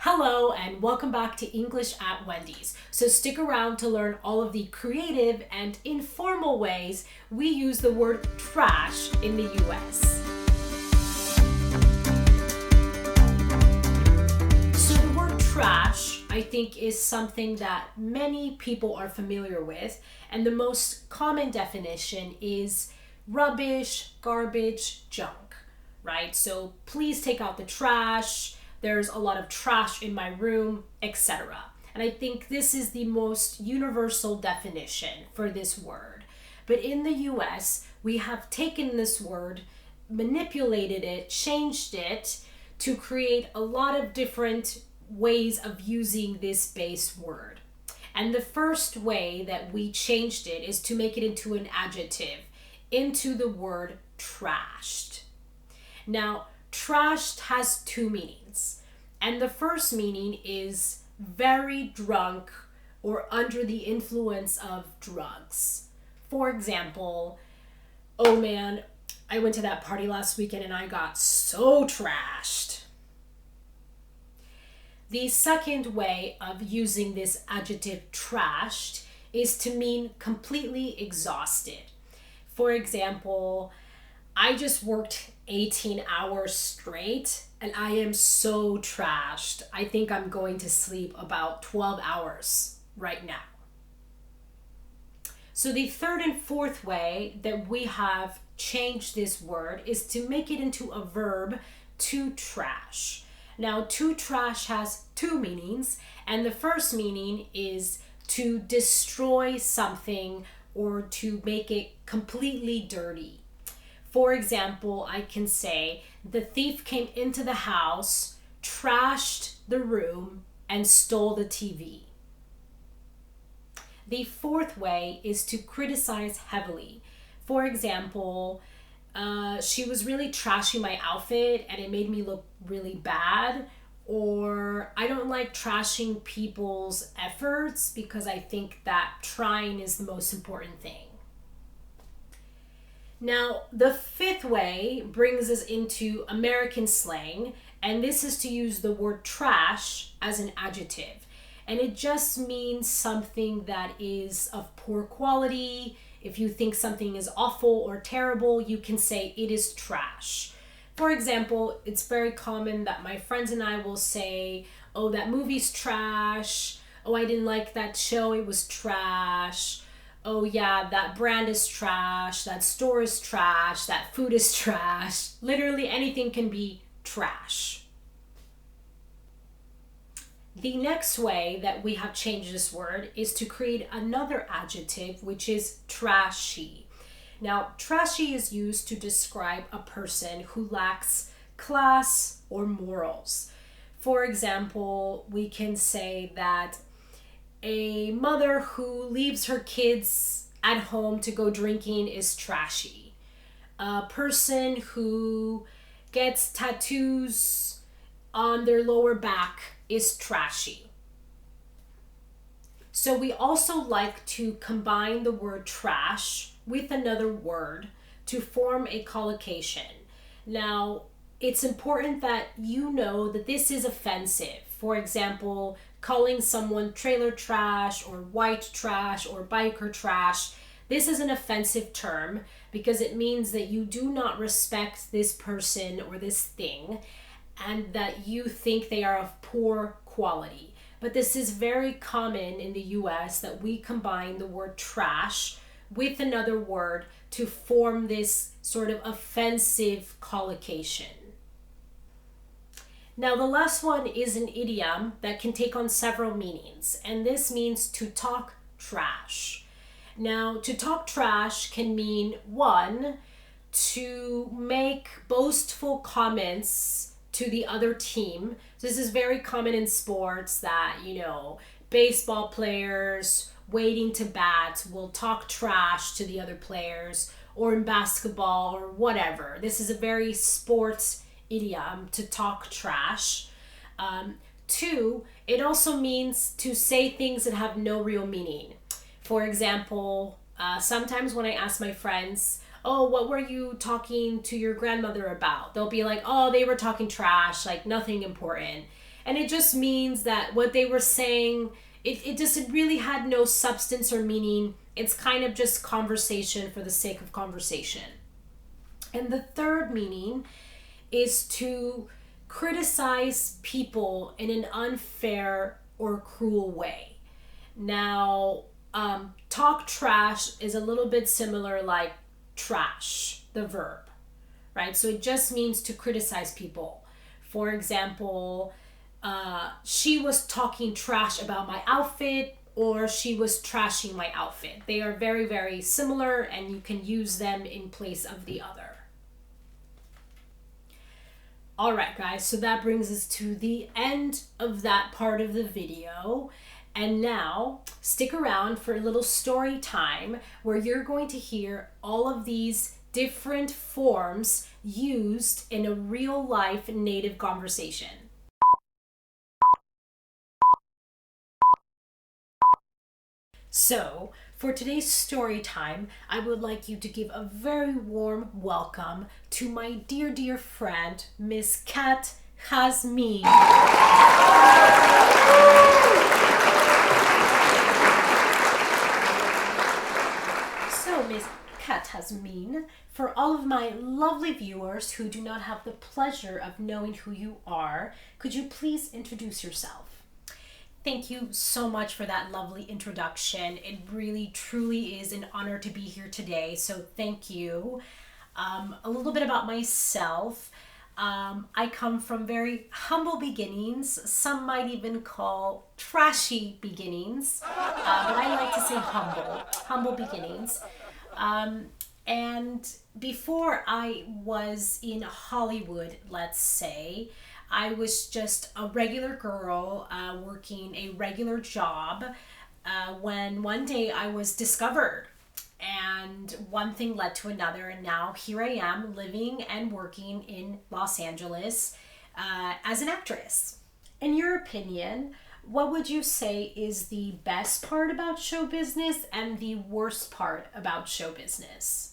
Hello and welcome back to English at Wendy's. So stick around to learn all of the creative and informal ways we use the word trash in the US. So the word trash, I think, is something that many people are familiar with, and the most common definition is rubbish, garbage, junk, right? So please take out the trash. There's a lot of trash in my room, etc. And I think this is the most universal definition for this word. But in the US, we have taken this word, manipulated it, changed it to create a lot of different ways of using this base word. And the first way that we changed it is to make it into an adjective, into the word trashed. Now, trashed has two meanings. And the first meaning is very drunk or under the influence of drugs. For example, oh man, I went to that party last weekend and I got so trashed. The second way of using this adjective trashed is to mean completely exhausted. For example, I just worked 18 hours straight and I am so trashed. I think I'm going to sleep about 12 hours right now. So the third and fourth way that we have changed this word is to make it into a verb, to trash. Now, to trash has two meanings, and the first meaning is to destroy something or to make it completely dirty. For example, I can say, the thief came into the house, trashed the room, and stole the TV. The fourth way is to criticize heavily. For example, she was really trashing my outfit and it made me look really bad. Or I don't like trashing people's efforts because I think that trying is the most important thing. Now, the fifth way brings us into American slang, and this is to use the word trash as an adjective. And it just means something that is of poor quality. If you think something is awful or terrible, you can say it is trash. For example, it's very common that my friends and I will say, oh, that movie's trash. Oh, I didn't like that show, it was trash. Oh yeah, that brand is trash, that store is trash, that food is trash. Literally anything can be trash. The next way that we have changed this word is to create another adjective, which is trashy. Now, trashy is used to describe a person who lacks class or morals. For example, we can say that a mother who leaves her kids at home to go drinking is trashy. A person who gets tattoos on their lower back is trashy. So we also like to combine the word trash with another word to form a collocation. Now, it's important that you know that this is offensive. For example, calling someone trailer trash or white trash or biker trash. This is an offensive term because it means that you do not respect this person or this thing and that you think they are of poor quality. But this is very common in the US that we combine the word trash with another word to form this sort of offensive collocation. Now, the last one is an idiom that can take on several meanings, and this means to talk trash. Now, to talk trash can mean, one, to make boastful comments to the other team. This is very common in sports that, baseball players waiting to bat will talk trash to the other players, or in basketball or whatever. This is a very sports idiom, to talk trash. Two, it also means to say things that have no real meaning. For example, sometimes when I ask my friends, oh, what were you talking to your grandmother about? They'll be like, oh, they were talking trash, like nothing important. And it just means that what they were saying, it just it really had no substance or meaning. It's kind of just conversation for the sake of conversation. And the third meaning is to criticize people in an unfair or cruel way. Now, talk trash is a little bit similar like trash, the verb, right? So it just means to criticize people. For example, she was talking trash about my outfit, or she was trashing my outfit. They are very, very similar, and you can use them in place of the other. All right, guys, so that brings us to the end of that part of the video. And now, stick around for a little story time where you're going to hear all of these different forms used in a real life native conversation. So, for today's story time, I would like you to give a very warm welcome to my dear, dear friend, Miss Kat Jazmin. So, Miss Kat Jazmin, for all of my lovely viewers who do not have the pleasure of knowing who you are, could you please introduce yourself? Thank you so much for that lovely introduction. It really, truly is an honor to be here today, so thank you. A little bit about myself. I come from very humble beginnings. Some might even call trashy beginnings, but I like to say humble beginnings. And before I was in Hollywood, let's say, I was just a regular girl working a regular job when one day I was discovered, and one thing led to another, and now here I am living and working in Los Angeles as an actress. In your opinion, what would you say is the best part about show business and the worst part about show business?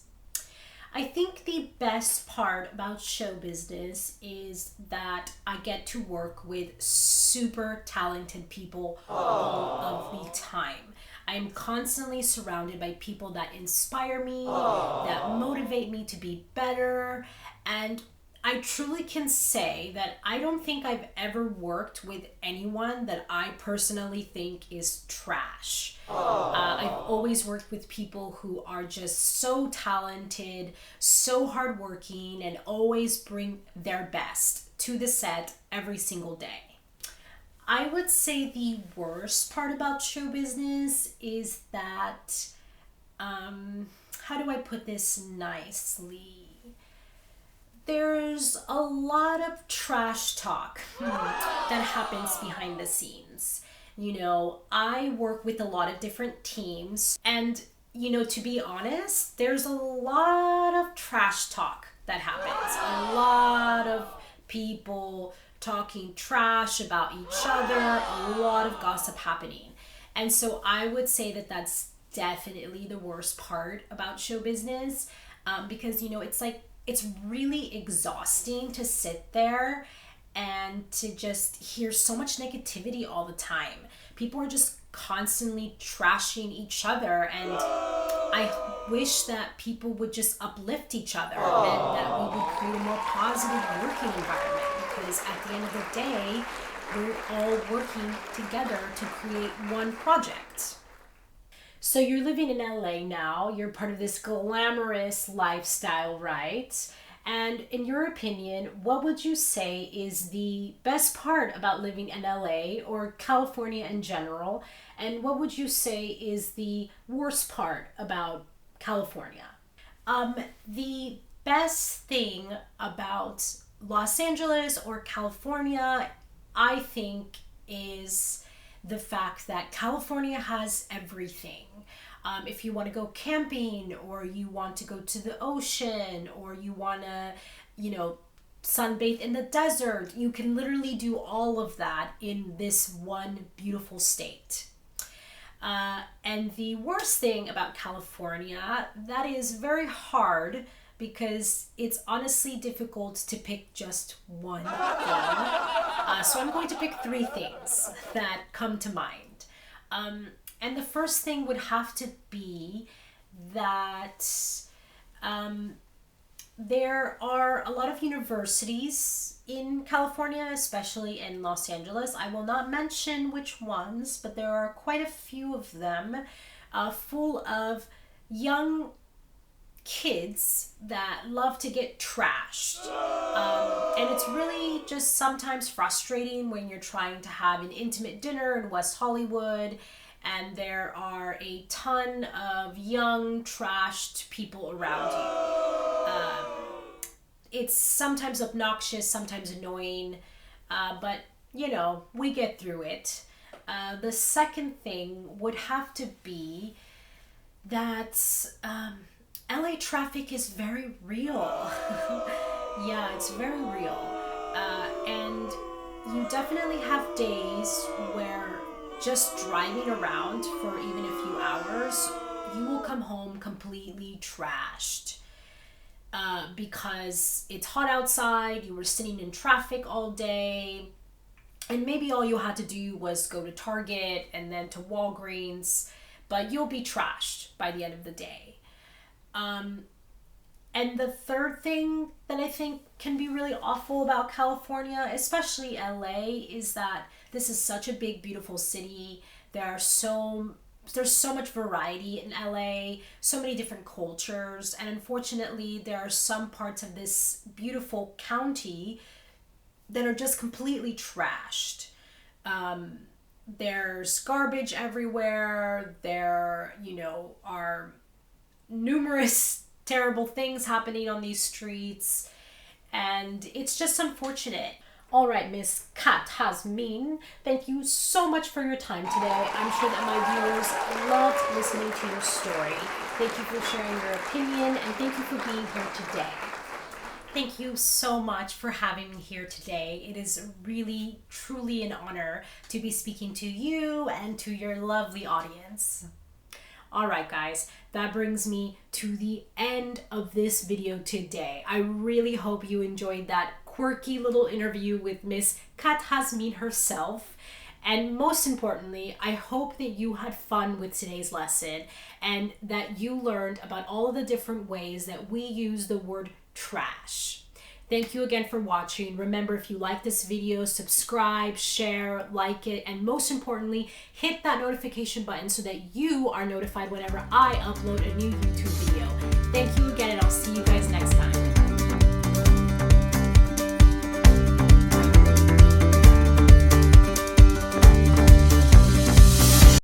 I think the best part about show business is that I get to work with super talented people all of the time. I'm constantly surrounded by people that inspire me, that motivate me to be better, and I truly can say that I don't think I've ever worked with anyone that I personally think is trash. I've always worked with people who are just so talented, so hardworking, and always bring their best to the set every single day. I would say the worst part about show business is that, how do I put this nicely? There's a lot of trash talk that happens behind the scenes. You know, I work with a lot of different teams, and, you know, to be honest, there's a lot of trash talk that happens. A lot of people talking trash about each other, a lot of gossip happening. And so I would say that that's definitely the worst part about show business, because, you know, it's really exhausting to sit there and to just hear so much negativity all the time. People are just constantly trashing each other, and I wish that people would just uplift each other and that we would create a more positive working environment, because at the end of the day, we're all working together to create one project. So you're living in LA now, you're part of this glamorous lifestyle, right? And in your opinion, what would you say is the best part about living in LA or California in general? And what would you say is the worst part about California? The best thing about Los Angeles or California, I think, is the fact that California has everything. If you want to go camping, or you want to go to the ocean, or you want to, you know, sunbathe in the desert, you can literally do all of that in this one beautiful state. And the worst thing about California, that is very hard, because it's honestly difficult to pick just one thing. So I'm going to pick three things that come to mind. And the first thing would have to be that there are a lot of universities in California, especially in Los Angeles. I will not mention which ones, but there are quite a few of them full of young kids that love to get trashed. And it's really just sometimes frustrating when you're trying to have an intimate dinner in West Hollywood and there are a ton of young, trashed people around you. It's sometimes obnoxious, sometimes annoying, but you know, we get through it. The second thing would have to be that LA traffic is very real. Yeah, it's very real. And you definitely have days where just driving around for even a few hours, you will come home completely trashed. Because it's hot outside, you were sitting in traffic all day, and maybe all you had to do was go to Target and then to Walgreens, but you'll be trashed by the end of the day. And the third thing that I think can be really awful about California, especially LA, is that this is such a big, beautiful city. There's so much variety in LA, so many different cultures, and unfortunately there are some parts of this beautiful county that are just completely trashed. There's garbage everywhere. There, are numerous terrible things happening on these streets, and it's just unfortunate. All right, Miss Jazmin, thank you so much for your time today. I'm sure that my viewers loved listening to your story. Thank you for sharing your opinion, and thank you for being here today. Thank you so much for having me here today. It is really, truly an honor to be speaking to you and to your lovely audience. All right, guys, that brings me to the end of this video today. I really hope you enjoyed that quirky little interview with Miss Jazmin herself. And most importantly, I hope that you had fun with today's lesson and that you learned about all of the different ways that we use the word trash. Thank you again for watching. Remember, if you like this video, subscribe, share, like it, and most importantly, hit that notification button so that you are notified whenever I upload a new YouTube video. Thank you again.